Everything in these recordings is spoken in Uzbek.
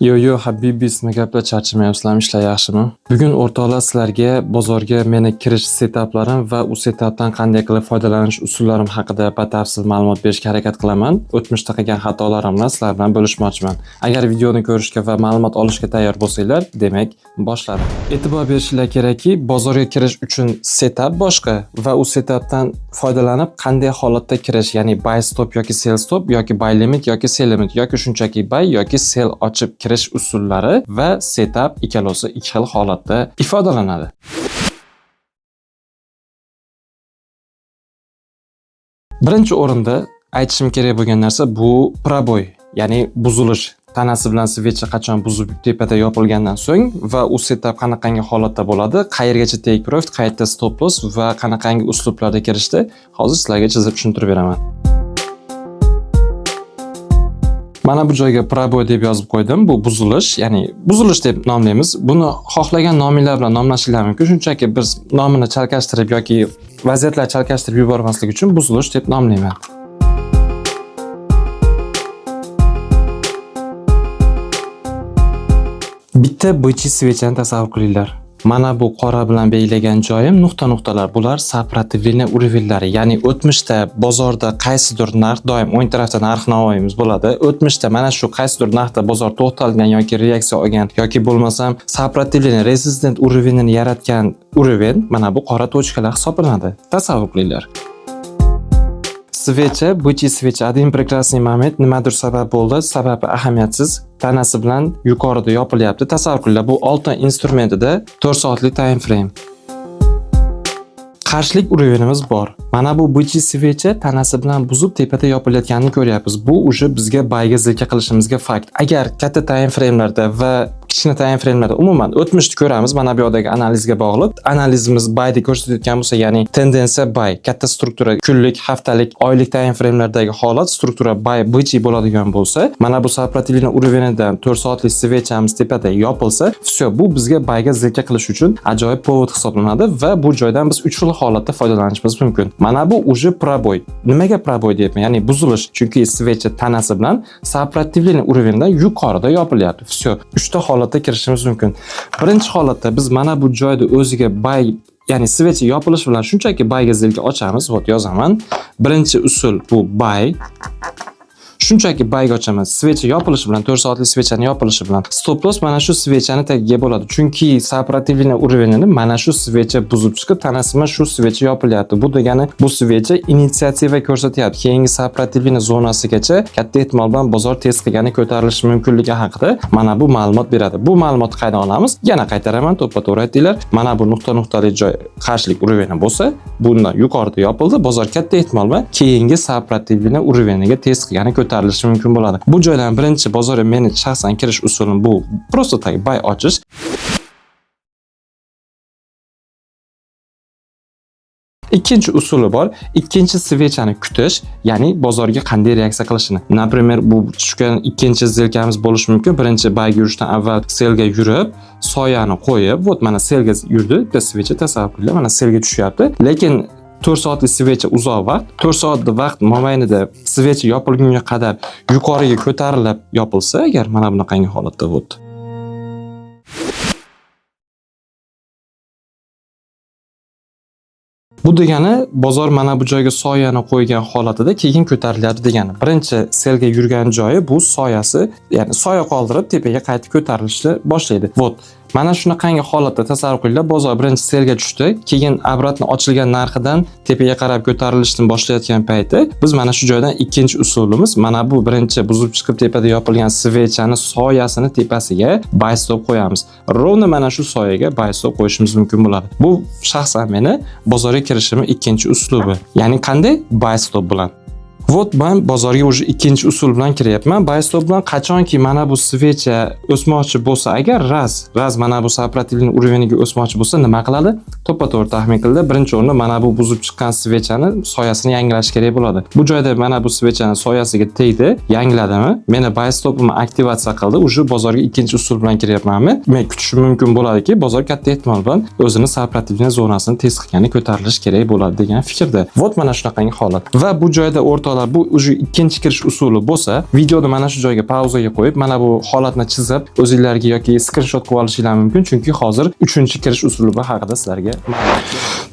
Yo Habibis nima gaplar charchamayapsizlarmi, ishlar yaxshimi? Bugun o'rtoqlar sizlarga bozorga meni kirish setaplarim va u setapdan qanday qilib foydalanish usullarim haqida batafsil ma'lumot berishga harakat qilaman. O'tmishda qilgan xatolarimni sizlar bilan bo'lishmoqchiman. Agar videoni ko'rishga va ma'lumot olishga tayyor bo'lsanglar, demak, boshladim. E'tibor berishinglar kerakki, bozorga kirish uchun setap boshqa va u setapdan foydalanib qanday holatda kirish, ya'ni buy stop yoki sell stop yoki buy limit yoki sell limit yoki shunchaki buy yoki sell ochib kirish usullari va setup ikkalasi ikki xil holatda ifodalanadi. Birinchi o'rinda aytishim kerak bo'lgan narsa bu proboy, ya'ni buzilish. Tanasi bilan svecha qachon buzib tepada yopilgandan so'ng va u setup qanaqangi holatda bo'ladi, qayergacha take profit, qayerda stop loss va qanaqangi uslublarda kirishdi, hozir sizlarga chizib tushuntirib beraman. Mana bu joyga proboy deb yozib qo'ydim. Bu buzilish, ya'ni buzilish deb nomlaymiz. Buni xohlagan nominglar bilan nomlashinglar mumkin. Shunchaki biz nomini chalkashtirib yoki vaziyatlar chalkashtirib yubormaslik uchun buzilish deb nomlayman. Bitta bichi svechani tasavvur qilinglar. Mana bu qora bilan belgilagan joyim nuqta-nuqtalar. Bular сопротивление уровеньlari, ya'ni o'tmishda bozorda qaysidir narx, doim o'ng tarafda narx-navoyimiz bo'ladi. O'tmishda mana shu qaysidir narxda bozor to'xtalgan yoki reaksiya olgan yoki bo'lmasam сопротивление resistant уровеньini yaratgan уровень mana bu qora tochkalar hisoblanadi. Tasavvur qilinglar. Svecha, bichi svecha, один прекрасный момент, nimadir sabab bo'ldi, sababi ahamiyatsiz, tanasi bilan yuqorida yopilyapti. Tasavvur qilinglar, bu oltin instrumentida 4 soatlik time frame. Qarshilik urevenimiz bor. Mana bu bichi svecha tanasi bilan buzib tepada yopilayotganini ko'ryapmiz. Bu uje bizga buyga zilka qilishimizga fakt. Agar katta time framelarda va kichkina time framelarda umuman o'tmishni ko'ramiz, mana bu yerdagi analizga bog'liq. Analizimiz buyni ko'rsatayotgan bo'lsa, ya'ni tendensiya buy, katta struktura, kunlik, haftalik, oylik time framelardagi holat struktura buy bichi bo'ladigan bo'lsa, mana bu сопротивление уровеньidan 4 soatlik svechamiz tepada yopilsa, все, bu bizga buyga zilka qilish uchun ajoyib povod hisoblanadi va bu joydan biz 3 xil holatda foydalanishimiz mumkin. Mana bu uje proboy. Nimaga proboy deyapman? Ya'ni buzilish, chunki svecha tanasi bilan сопротивление уровеньdan yuqorida yopilyapti. Все, 3 ta holatda kirishimiz mumkin. Birinchi holatda biz mana bu joyda o'ziga buy, ya'ni svecha yopilishi bilan shunchaki buyga zilka ochamiz. Vot yozaman. Birinchi usul bu buy. Shunchaki buyga ochamiz. Svecha yopilishi bilan, 4 soatlik svechani yopilishi bilan stop loss mana shu svechani tagiga bo'ladi. Chunki сопротивление уровеньini mana shu svecha buzib chiqib, tanasi bilan shu svecha yopilyapti. Bu degani bu svecha initsiativa ko'rsatyapti. Keyingi сопротивление zonasigacha katta ehtimol bilan bozor tez qilgani ko'tarilishi mumkinligi haqida mana bu ma'lumot beradi. Bu ma'lumotni qayerdan olamiz? Yana qaytaraman, to'ppa-to'g'ri aytinglar. Mana bu nuqta-nuqtali joy qarshilik uroveni bo'lsa, bundan yuqorida yopildi. Bozor katta ehtimol bilan keyingi сопротивление uroveniga tez qilgani ko'tarilishi mumkin bo'ladi. Bu joydan birinchi bozorga meni shaxsan kirish usulim bu просто так buy ochish. Ikkinchi usuli bor. Ikkinchi svechani kutish, ya'ni bozorga qanday reaksiya qilishini. Например, bu tushgan ikkinchi zilkamiz bo'lishi mumkin. Birinchi buyga yurishdan avval sellga yurib, soyani qo'yib, vot mana sellga yurdi, bitta svecha tasavvur qiling, mana sellga tushyapti. Lekin 4 soatlik svecha uzoq vaqt, 4 soatlik vaqt mobaynida svecha yopilgunga qadar yuqoriga ko'tarilib yopilsa, agar mana bunaqangi holatda vot. Bu degani bozor mana bu joyga soyani qo'ygan holatida keyin ko'tarilyapti degani. Birinchi sellga yurgan joyi bu soyasi, ya'ni soya qoldirib tepaga qaytib ko'tarilishni boshlaydi. Vot. Mana shunaqangi holatda tasavvur qilinglar, bozor birinchi sellga tushdi, keyin obratno ochilgan narxidan tepaga qarab ko'tarilishni boshlayotgan payti biz mana shu joydan ikkinchi usulimiz, mana bu birinchi buzib chiqib tepada yopilgan svechani soyasini tepasiga buy stop qo'yamiz. Rovna mana shu soyaga buy stop qo'yishimiz mumkin bo'ladi. Bu shaxsan meni bozorga kirishimning ikkinchi uslubi. Ya'ni qanday? Buy stop bilan. Vot men bozorga уже ikkinchi usul bilan kiryapman. Buy stop bilan qachonki mana bu svecha o'smoqchi bo'lsa, agar raz mana bu сопротивление уровениga o'smoqchi bo'lsa, nima qiladi? To'ppa-to'g'ri taxmin qildi. Birinchi o'rinda mana bu buzib chiqqan svechani soyasini yangilash kerak bo'ladi. Bu joyda mana bu svechani soyasiga tegdi, yangiladimi? Meni buy stopimni aktivatsiya qildi. Уже bozorga ikkinchi usul bilan kiryapmanmi? Men kutishim mumkin bo'ladiki, bozor katta ehtimol bilan o'zini сопротивление zonasini tez qilgani ko'tarilish kerak bo'ladi degan fikrda. Vot mana shunaqangi holat. Va bu joyda o'rta o'rtoqlar, bu уже ikkinchi kirish usuli bo'lsa, videoni mana shu joyga pauzaga qo'yib, mana bu holatni chizib, o'zingizlarga yoki screenshot qilib olishinglar mumkin, chunki hozir 3-kirish usuli haqida sizlarga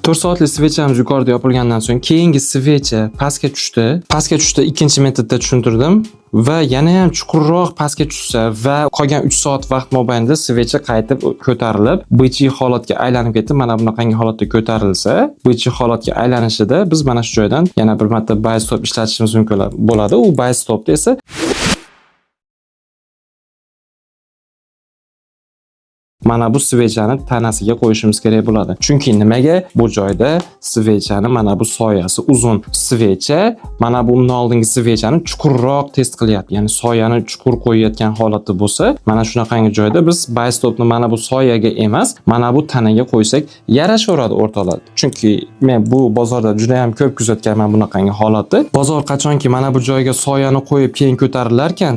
4 soatlik svechamiz yuqorida yopilgandan so'ng keyingi svecha pastga tushdi. Pastga tushdi, ikkinchi metodda tushuntirdim. Va yana ham chuqurroq pastga tushsa va qolgan 3 soat vaqt mobaynida svecha qaytib ko'tarilib, bichi holatga aylanib ketib, mana bunaqangi holatda ko'tarilsa, bichi holatga aylanishida biz mana shu joydan yana bir marta bias stop ishlatishimiz mumkin bo'ladi. U bias stopda esa mana bu svechani tanasiga qo'yishimiz kerak bo'ladi. Chunki nimaga? Bu joyda svechani mana bu soyasi uzun. Svecha mana bu undan oldingi svechani chuqurroq test qilyapti. Ya'ni soyani chuqur qo'yayotgan holatda bo'lsa, mana shunaqangi joyda biz bias stopni mana bu soyaga emas, mana bu tanaga qo'ysak yarashaveradi o'rtoqlar. Chunki men bu bozorda juda ham ko'p kuzatganman bunaqangi holatni. Bozor qachonki mana bu joyga soyani qo'yib keyin ko'tarilar ekan,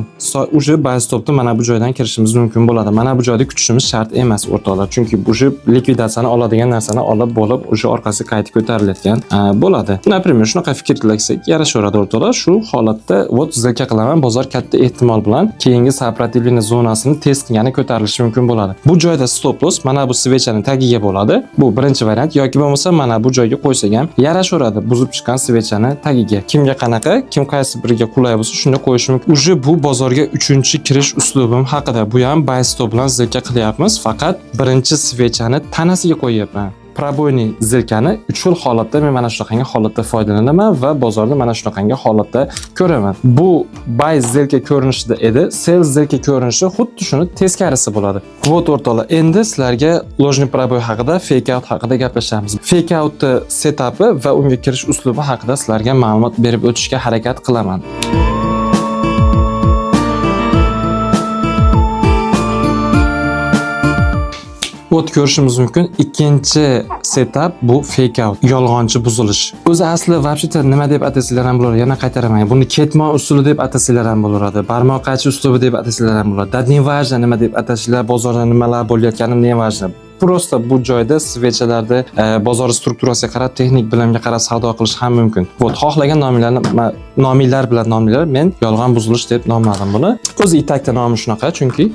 o'sha bias stopni mana bu joydan kirishimiz mumkin bo'ladi. Mana bu joyda kutishimiz shart emas o'rtoqlar, chunki bu likvidatsiyani oladigan narsani olib bo'lib o'sha orqasi qaytib ko'tarilayotgan bo'ladi. Например, shunaqa fikr qilsak yarashaveradi o'rtoqlar. Shu holatda vot zilka qilaman, bozor katta ehtimol bilan keyingi сопротивление zonasini test qilgani ko'tarilishi mumkin bo'ladi. Bu joyda stop loss mana bu svechani tagiga bo'ladi. Bu birinchi variant, yoki bo'lmasa mana bu joyga qo'ysak ham yarashaveradi buzib chiqqan svechani tagiga. Kimga qanaqa, kim qaysi biriga qulay bo'lsa shunda qo'yish mumkin. Uje bu bozorga 3-kirish uslubim haqida. Bu ham buy stop bilan zilka qilyapmiz. Faqat birinchi svechani tanasiga qo'yapman. Proboyniy zilkani 3 xil holatda men mana shunaqangi holatda foydalanaman va bozorda mana shunaqangi holatda ko'raman. Bu buy zilka ko'rinishida edi, sell zilka ko'rinishi xuddi shuni teskarisi bo'ladi. Vot o'rtoqlar, endi sizlarga ложный пробой haqida, fake out haqida gaplashamiz. Fake outni setupi va unga kirish uslubi haqida sizlarga ma'lumot berib o'tishga harakat qilaman. Ot ko'rishimiz mumkin. Ikkinchi setup bu fake out, yolg'onchi buzilish. O'zi asli vobsheta nima deb atasizlar ham bo'ladi, yana qaytaraman. Buni ketmon usuli deb atasizlar ham bo'laveradi. Barmoq qachi uslubi deb atasizlar ham bo'ladi. Da nevajna nima deb atasizlar, bozorda nimalar bo'layotgani nevajna. Prosta bu joyda svechalarda bozor strukturasiga qarab, texnik bilimga qarab savdo qilish ham mumkin. Vot xohlagan nomiylar bilan nomiylar, men yolg'on buzilish deb nomladim buni. O'zi itakda nomi shunaqa, chunki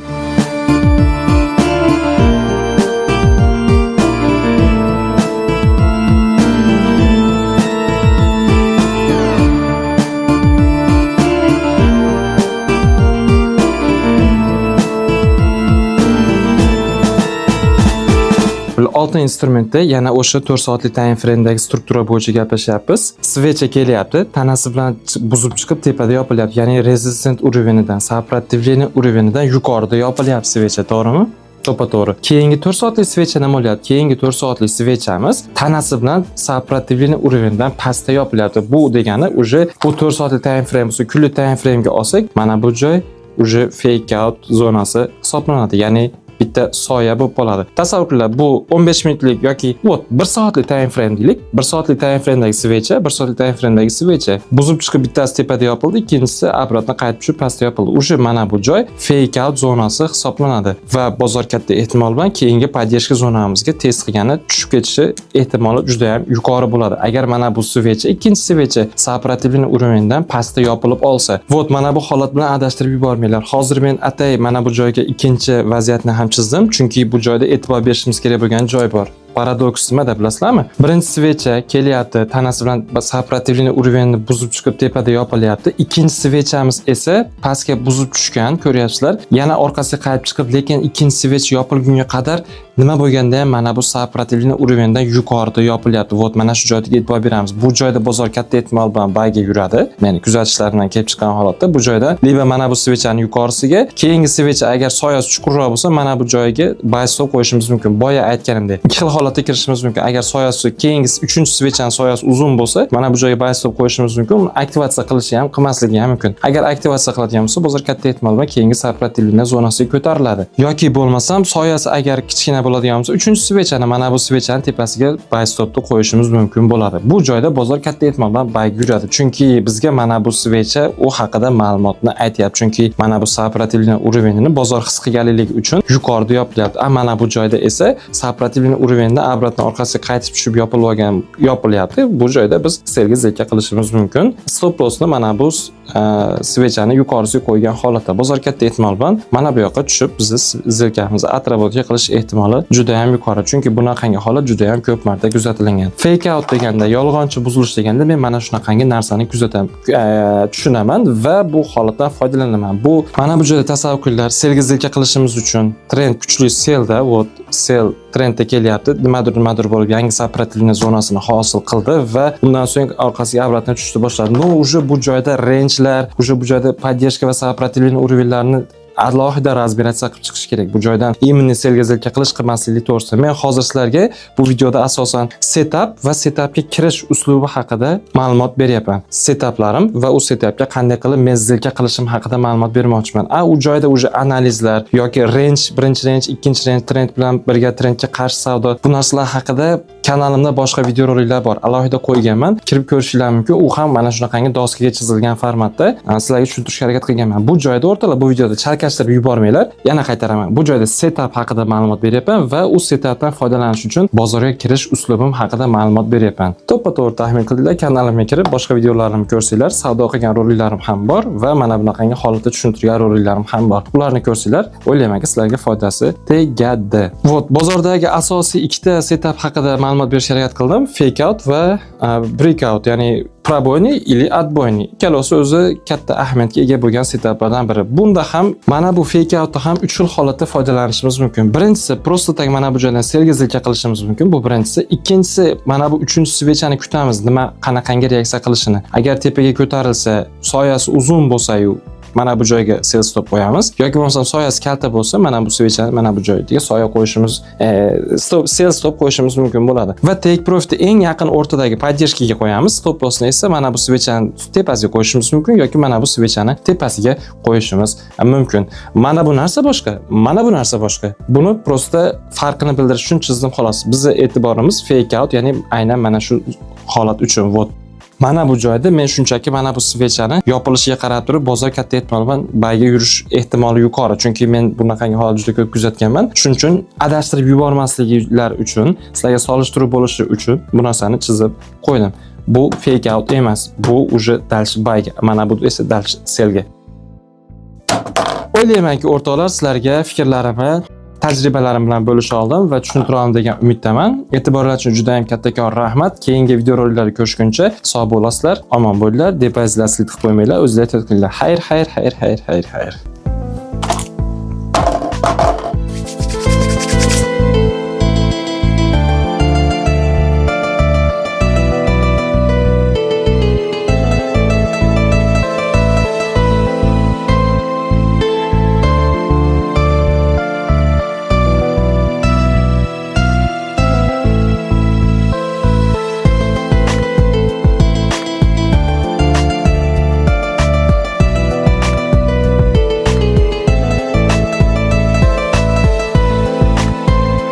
oltin instrumentda yana o'sha 4 soatlik time frame'dagi struktura bo'yicha gaplashyapmiz. Svecha kelyapti, tanasi bilan buzib chiqib tepada yopilyapti. Ya'ni resistant уровениdan, сопротивление уровениdan yuqorida yopilyapti svecha, to'g'rimi? To'g'ri. Keyingi 4 soatlik svecha nima bo'lyapti? Keyingi 4 soatlik svechamiz tanasi bilan сопротивление уровениdan pastda yopilyapti. Bu degani уже bu 4 soatlik time frame bo'lsa, kunli time frame'ga olsak, mana bu joy уже fake out zonasi hisoblanadi. Ya'ni bitta soya bo'lib qoladi. Tasavvur qiling, bu 15 minutlik yoki 1 soatlik time frame deylik. 1 soatlik time frame'dagi svecha, 1 soatlik time frame'dagi svecha buzib chiqib bittasi tepada yopildi, ikkinchisi obratno qaytib tushib pastga yopildi. O'sha mana bu joy fake out zonasi hisoblanadi va bozor katta ehtimol bilan keyingi поддержка zonamizga test qilgani tushib ketishi ehtimoli juda ham yuqori bo'ladi. Agar mana bu svecha, ikkinchi svecha сопротивление уровениdan pastda yopilib olsa, vot mana bu holat bilan adashtirib yubormanglar. Hozir men atay mana bu joyga ikkinchi vaziyatni ham chizdim, chunki bu joyda e'tibor berishimiz kerak bo'lgan joy bor. Paradoks nima deb bilasizlarmi? Birinchi svecha kelyapti, tanasi bilan сопротивление уровенini buzib chiqib tepada yopilyapti. Ikkinchi svechamiz esa pastga buzib tushgan, ko'ryapsizlar. Yana orqasiga qaytib chiqib, lekin ikkinchi svecha yopilgunga qadar nima bo'lganda ham mana bu сопротивление уровениdan yuqorida yopilyapti. Vot mana shu joyga e'tibor beramiz. Bu joyda bozor katta ehtimol bilan buyga yuradi. Meni kuzatishlarimdan kelib chiqqan holatda bu joyda liba mana bu svechani yuqorisiga, keyingi svecha agar soyasi chuqurroq bo'lsa, mana bu joyga buy stop qo'yishimiz mumkin. Boya aytganimdek, ikki xil holatda kirishimiz mumkin. Agar soyasi keyingi 3-svechaning soyasi uzun bo'lsa, mana bu joyga buy stop qo'yishimiz mumkin. Uni aktivatsiya qilishi ham, qilmasligi ham mumkin. Agar aktivatsiya qiladigan bo'lsa, bozor katta ehtimol bilan keyingi сопротивление zonasiga ko'tariladi. Yoki bo'lmasam, soyasi agar kichkina bo'ladigan bo'lsa, 3-svechani mana bu svechani tepasiga buy stopni qo'yishimiz mumkin bo'ladi. Bu joyda bozor katta ehtimol bilan buy yuradi. Chunki bizga mana bu svecha u haqida ma'lumotni aytyapti. Chunki mana bu сопротивление уровенini bozor his qilganligi uchun yuqorida yopilyapti. Mana bu joyda esa сопротивление уровени endi obratno orqasiga qaytib tushib yopilyapti. Bu joyda biz selga zilka qilishimiz mumkin. Stop lossni mana bu svechani yuqorisiga qo'ygan holatda bozor katta ehtimol bilan mana bu yoqqa tushib bizni zilkamizni atrofga qilish ehtimoli juda ham yuqori. Chunki bunaqangi holat juda ham ko'p marta kuzatilgan. Fake out deganda, yolg'onchi buzilish deganda men mana shunaqangi narsani tushunaman va bu holatdan foydalanaman. Bu mana bu joyda tasavvur qilinglar, selga zilka qilishimiz uchun trend kuchli selda, sel trendda kelyapti. Nimadir bo'lib yangi sопротивление zonasini hosil qildi va undan so'ng orqasiga obratno tushishni boshladi. No, уже bu joyda rangelar, уже bu joyda поддержка va сопротивление уровеньlarini alohida razbiratsiya qilib chiqish kerak. Bu joydan imенно selga zilka qilish qilmaslik to'g'risida men hozir sizlarga bu videoda asosan setup va setupga kirish uslubi haqida ma'lumot beryapman. Setuplarim va u setupga qanday qilib men zilka qilishim haqida ma'lumot bermoqchiman. U joyda уже analizlar yoki range, birinchi range, ikkinchi range, trend bilan birga trendga qarshi savdo, bu narsalar haqida kanalimda boshqa videoroliklar bor. Alohida qo'yganman. Kirib ko'rishingiz mumkin. U ham mana shunaqangi doskaga chizilgan formatda sizlarga tushuntirishga harakat qilganman. Bu joyda o'rtalar bu videoda chalkashtirib yubormanglar. Yana qaytaraman. Bu joyda setup haqida ma'lumot beryapman va u setupdan foydalanish uchun bozorga kirish uslubim haqida ma'lumot beryapman. To'ppa-to'g'ri taxmin qildinglar. Kanalimga kirib boshqa videolarimni ko'rsanglar, savdo qilgan roliklarim ham bor va mana bunaqangi holatda tushuntirgan roliklarim ham bor. Ularni ko'rsanglar, o'ylaymanki sizlarga foydasi tegadi. Bozordagi asosiy ikkita setup haqida ma'lumot berishga harakat qildim. Fake out va breakout, ya'ni пробойный или отбойный. Ikkalasi o'zi katta ahamiyatga ega bo'lgan setuplardan biri. Bunda ham mana bu fake outda ham 3 xil holatda foydalanishimiz mumkin. Birinchisi просто tak mana bu joydan selga zilka qilishimiz mumkin. Bu birinchisi. Ikkinchisi mana bu 3-svechani kutamiz, nima qanaqangi reaksiya qilishini. Agar tepaga ko'tarilsa, soyasi uzun bo'lsa-yu mana bu joyga sell stop qo'yamiz. Yoki bo'lmasa soyasi kalta bo'lsa, mana bu svechani mana bu joyga soya qo'yishimiz, sell stop qo'yishimiz mumkin bo'ladi. Va take profitni eng yaqin o'rtadagi поддержкаga qo'yamiz. Stop lossni esa mana bu svechani tepasiga qo'yishimiz mumkin yoki mana bu svechani tepasiga qo'yishimiz mumkin. Mana bu narsa boshqa, mana bu narsa boshqa. Buni prosta farqini bildirish uchun chizdim xolos. Bizning e'tiborimiz fake out, ya'ni aynan mana shu holat uchun. Mana bu joyda men shunchaki mana bu svechani yopilishiga qarab turib bozor katta ehtimol bilan bayga yurish ehtimoli yuqori. Chunki men bunaqangi holat juda ko'p kuzatganman. Shuning uchun adashtirib yubormasliklar uchun, sizlarga solishtiruv bo'lishi uchun bu narsani chizib qo'ydim. Bu fake out emas. Bu уже дальше bayga. Mana bu esa дальше selga. O'ylaymanki o'rtoqlar, sizlarga fikrlarimni, tajribalarim bilan bo'lisha oldim va tushuntiraman degan umiddaman. E'tiborlaringiz uchun juda ham kattakon rahmat. Keyingi videoroliklarni ko'rishguncha sog' bo'lasizlar, omon bo'linglar, depozitlarni silib qo'ymanglar, o'zingizlar to'tqinglar. Xayr.